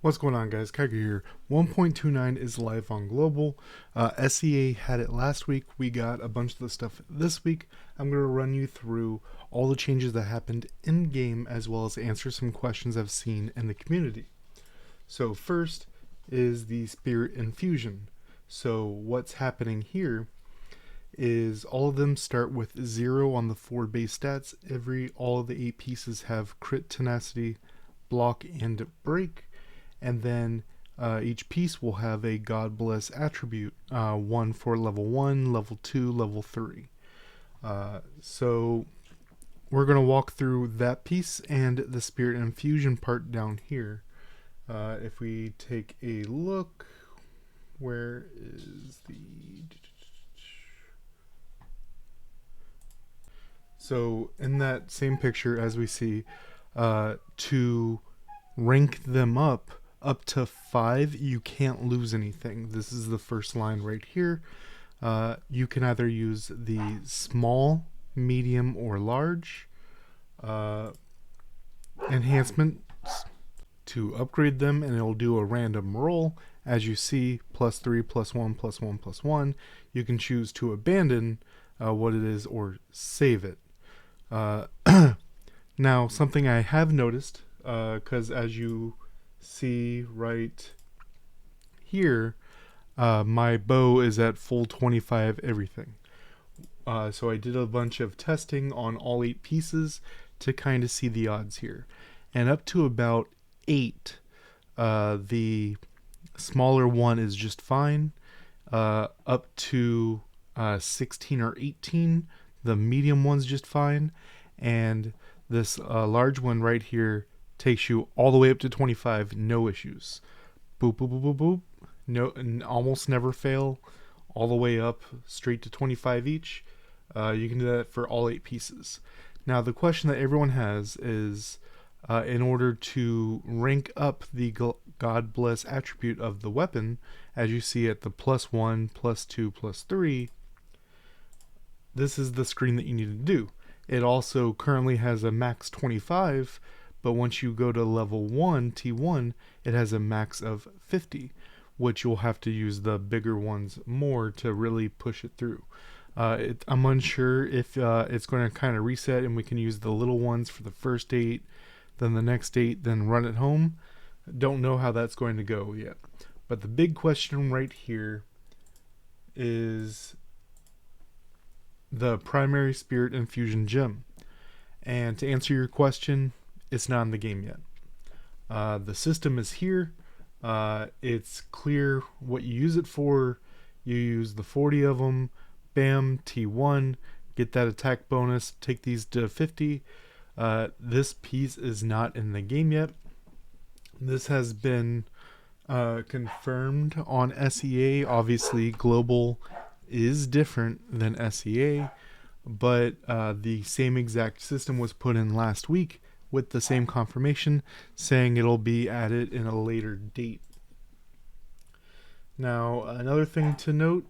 What's going on, guys? Kiger here. 1.29 is live on global. SEA had it last week. We got a bunch of the stuff this week. I'm going to run you through all the changes that happened in game, as well as answer some questions I've seen in the community. So first is the Spirit Infusion. So what's happening here is all of them start with 0 on the 4 base stats. All of the 8 pieces have crit, tenacity, block, and break. And then each piece will have a God Bless attribute, one for level 1, level 2, level 3. So we're going to walk through that piece and the Spirit Infusion part down here. If we take a look, where is the... So in that same picture, as we see, to rank them up to 5, you can't lose anything. This is the first line right here. You can either use the small, medium, or large enhancements to upgrade them, and it'll do a random roll. As you see, +3, +1, +1, +1. You can choose to abandon what it is or save it. Now, something I have noticed, because as you see right here, my bow is at full 25 everything. So I did a bunch of testing on all 8 pieces to kind of see the odds here. And up to about 8, the smaller one is just fine. Up to 16 or 18, the medium one's just fine. And this large one right here takes you all the way up to 25, no issues. Boop, boop, boop, boop, boop. No, almost never fail. All the way up straight to 25 each. You can do that for all 8 pieces. Now, the question that everyone has is, in order to rank up the God Bless attribute of the weapon, as you see at the +1, +2, +3, this is the screen that you need to do. It also currently has a max 25, but once you go to level 1, T1, it has a max of 50, which you'll have to use the bigger ones more to really push it through. I'm unsure if it's going to kind of reset and we can use the little ones for the first 8, then the next 8, then run it home. Don't know how that's going to go yet. But the big question right here is the primary Spirit Infusion gem. And to answer your question, it's not in the game yet. The system is here. It's clear what you use it for. You use the 40 of them. Bam, T1. Get that attack bonus. Take these to 50. This piece is not in the game yet. This has been confirmed on SEA. Obviously, global is different than SEA, but the same exact system was put in last week with the same confirmation saying it'll be added in a later date. Now, another thing to note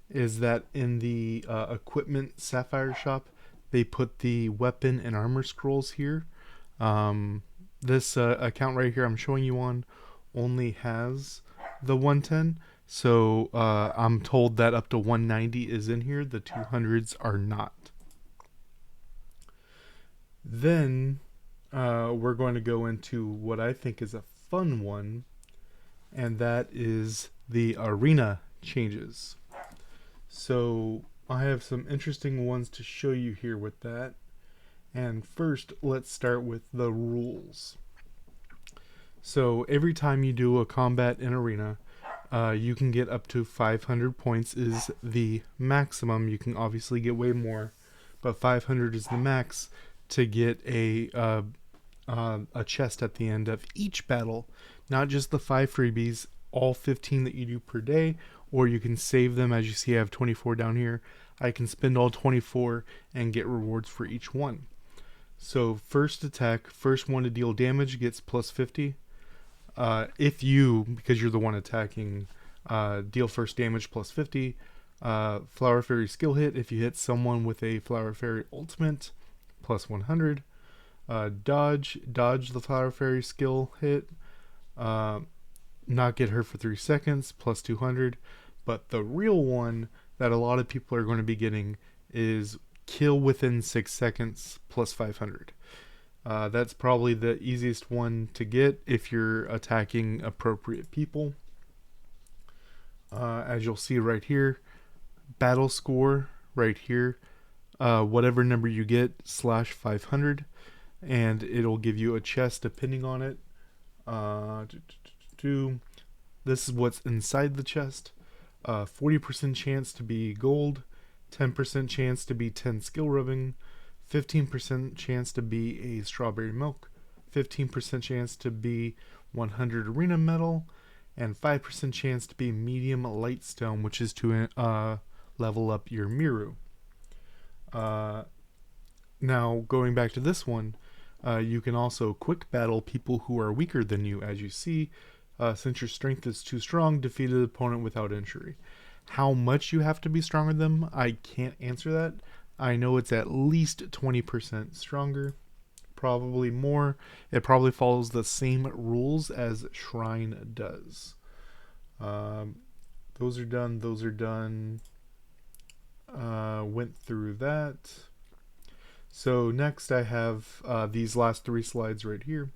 is that in the equipment Sapphire shop, they put the weapon and armor scrolls here. This account right here I'm showing you on only has the 110. So I'm told that up to 190 is in here. The 200s are not. Then we're going to go into what I think is a fun one, and that is the arena changes. So I have some interesting ones to show you here with that. And first, let's start with the rules. So every time you do a combat in arena, you can get up to 500 points is the maximum. You can obviously get way more, but 500 is the max to get a chest at the end of each battle. Not just the 5 freebies, all 15 that you do per day, or you can save them. As you see, I have 24 down here. I can spend all 24 and get rewards for each one. So first attack, first one to deal damage gets +50. If you, because you're the one attacking, deal first damage +50. Flower Fairy skill hit, if you hit someone with a Flower Fairy ultimate, +100. Dodge the Flower Fairy skill hit. not get hurt for 3 seconds, plus 200. But the real one that a lot of people are going to be getting is kill within 6 seconds, plus 500. That's probably the easiest one to get if you're attacking appropriate people. As you'll see right here, battle score right here, whatever number you get, slash 500, and it'll give you a chest depending on it. This is what's inside the chest. 40% chance to be gold, 10% chance to be 10 skill rubbing, 15% chance to be a strawberry milk, 15% chance to be 100 arena metal, and 5% chance to be medium light stone, which is to level up your Miru. Now, going back to this one, you can also quick battle people who are weaker than you. As you see, since your strength is too strong, defeat an opponent without injury. How much you have to be stronger than them, I can't answer that. I know it's at least 20% stronger, probably more. It probably follows the same rules as Shrine does. Those are done. Went through that. So next I have these last 3 slides right here.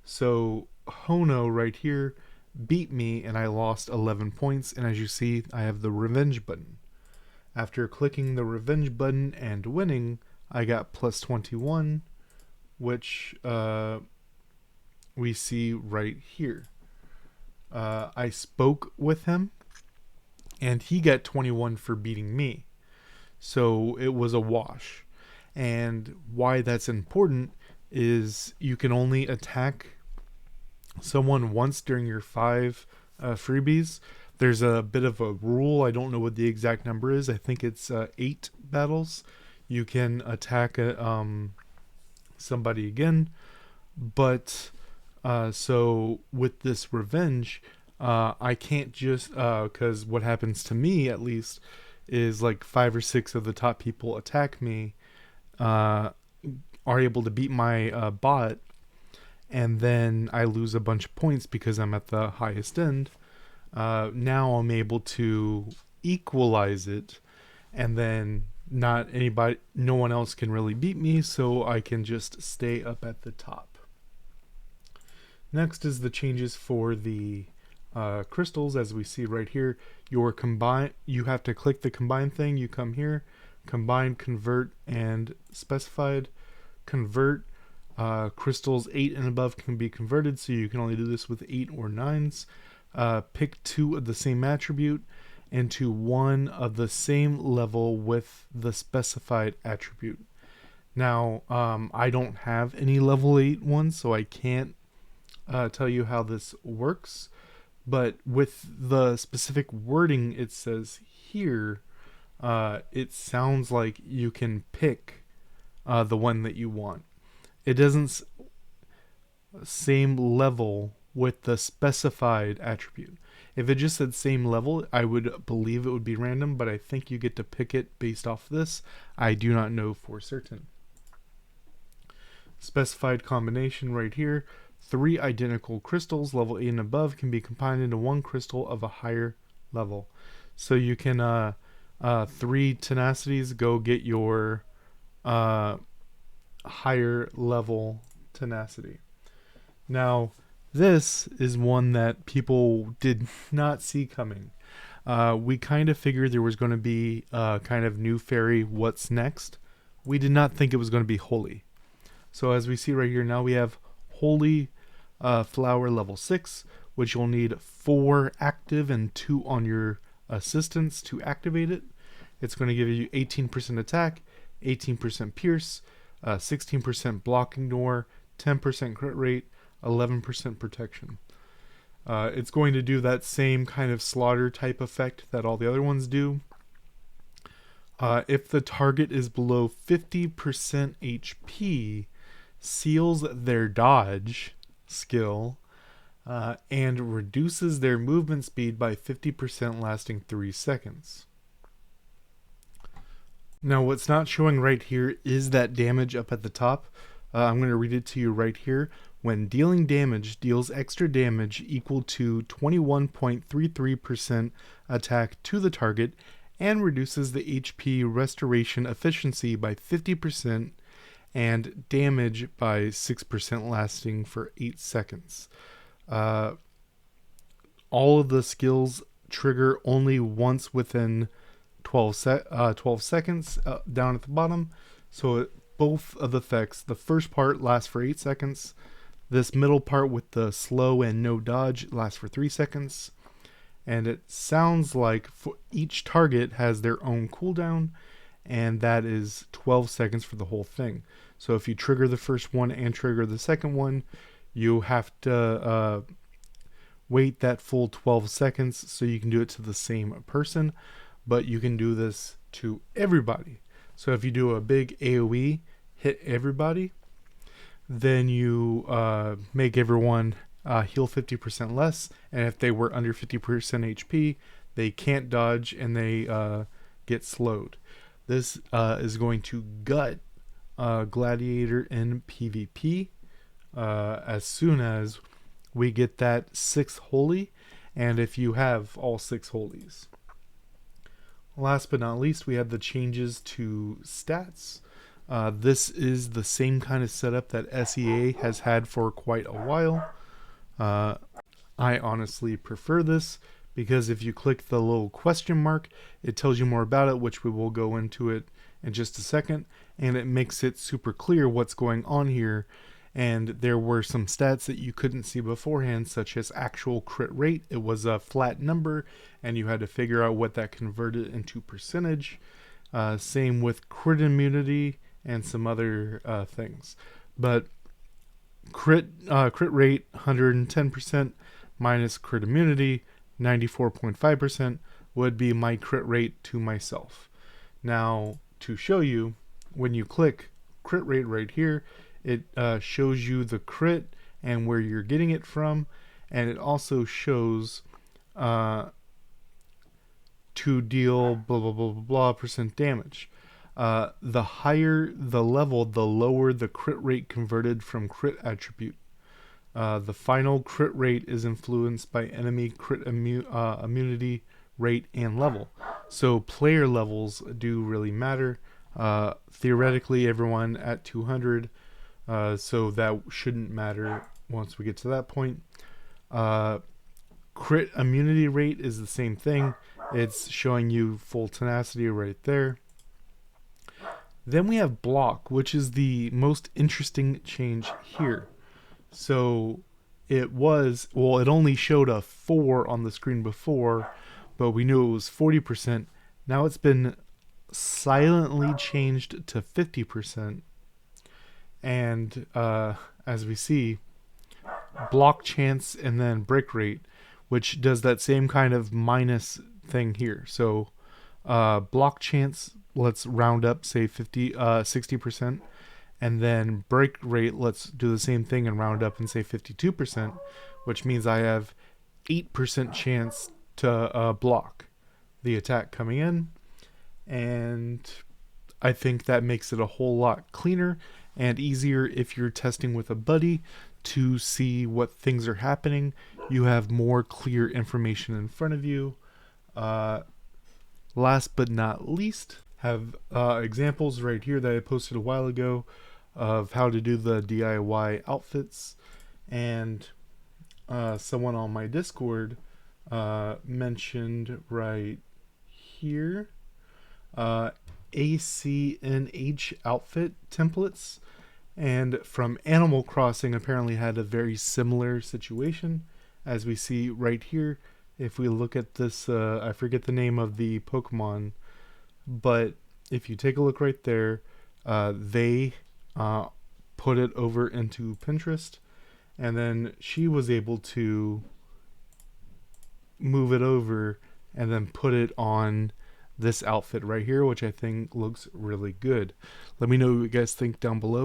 So Hono right here beat me and I lost 11 points, and as you see I have the revenge button. After clicking the revenge button and winning, I got plus 21, which we see right here. I spoke with him and he got 21 for beating me, so it was a wash. And why that's important is you can only attack someone once during your 5 freebies. There's a bit of a rule. I don't know what the exact number is. I think it's 8 battles. You can attack somebody again. But so with this revenge, I can't just, because what happens to me at least is like 5 or 6 of the top people attack me, are able to beat my bot, and then I lose a bunch of points because I'm at the highest end. Now I'm able to equalize it, and then no one else can really beat me, so I can just stay up at the top. Next is the changes for the crystals. As we see right here, you have to click the combine thing. You come here, combine, convert, and specified. Convert, crystals 8 and above can be converted, so you can only do this with 8 or 9s. Pick 2 of the same attribute into 1 of the same level with the specified attribute. Now, I don't have any level 8 ones, so I can't tell you how this works, but with the specific wording it says here, it sounds like you can pick the one that you want. It doesn't same level with the specified attribute. If it just said same level, I would believe it would be random, but I think you get to pick it based off this. I do not know for certain. Specified combination right here. 3 identical crystals, level 8 and above, can be combined into 1 crystal of a higher level. So you can, 3 tenacities, go get your higher level tenacity. Now, this is one that people did not see coming. We kind of figured there was going to be kind of new fairy what's next. We did not think it was going to be holy. So as we see right here, now we have holy flower level 6, which you'll need 4 active and 2 on your assistants to activate it. It's going to give you 18% attack, 18% pierce, 16% block ignore, 10% crit rate, 11% protection. It's going to do that same kind of slaughter type effect that all the other ones do. If the target is below 50% HP, seals their dodge skill and reduces their movement speed by 50%, lasting 3 seconds. Now what's not showing right here is that damage up at the top. I'm going to read it to you right here. when dealing damage, deals extra damage equal to 21.33% attack to the target and reduces the HP restoration efficiency by 50% and damage by 6% lasting for 8 seconds. All of the skills trigger only once within 12 seconds down at the bottom. So both of the effects, the first part lasts for 8 seconds. This middle part with the slow and no dodge lasts for 3 seconds. And it sounds like for each target has their own cooldown, and that is 12 seconds for the whole thing. So if you trigger the first one and trigger the second one, you have to wait that full 12 seconds so you can do it to the same person, but you can do this to everybody. So if you do a big AoE, hit everybody, then you make everyone heal 50% less, and if they were under 50% HP, they can't dodge and they get slowed. This is going to gut Gladiator in PvP as soon as we get that 6th holy, and if you have all 6 holies. Last but not least, we have the changes to stats. This is the same kind of setup that SEA has had for quite a while. I honestly prefer this because if you click the little question mark, it tells you more about it, which we will go into it in just a second, and it makes it super clear what's going on here. And there were some stats that you couldn't see beforehand, such as actual crit rate. It was a flat number, and you had to figure out what that converted into percentage. Same with crit immunity and some other things. But crit rate 110% minus crit immunity 94.5% would be my crit rate to myself. Now, to show you, when you click crit rate right here, it shows you the crit and where you're getting it from, and it also shows to deal blah blah blah blah blah percent damage. The higher the level, the lower the crit rate converted from crit attribute. The final crit rate is influenced by enemy crit immunity rate and level. So player levels do really matter. Theoretically, everyone at 200. So that shouldn't matter once we get to that point. Crit immunity rate is the same thing. It's showing you full tenacity right there. Then we have block, which is the most interesting change here. So it only showed a 4 on the screen before, but we knew it was 40%. Now it's been silently changed to 50%. And as we see, block chance and then break rate, which does that same kind of minus thing here. So block chance, let's round up, say 60%, and then break rate, let's do the same thing and round up and say 52%, which means I have 8% chance to block the attack coming in, and I think that makes it a whole lot cleaner and easier if you're testing with a buddy to see what things are happening. You have more clear information in front of you. Last but not least, have examples right here that I posted a while ago of how to do the DIY outfits. And someone on my Discord mentioned right here ACNH outfit templates, and from Animal Crossing apparently had a very similar situation, as we see right here. If we look at this, I forget the name of the Pokemon, but if you take a look right there, they put it over into Pinterest, and then she was able to move it over and then put it on this outfit right here, which I think looks really good. Let me know what you guys think down below.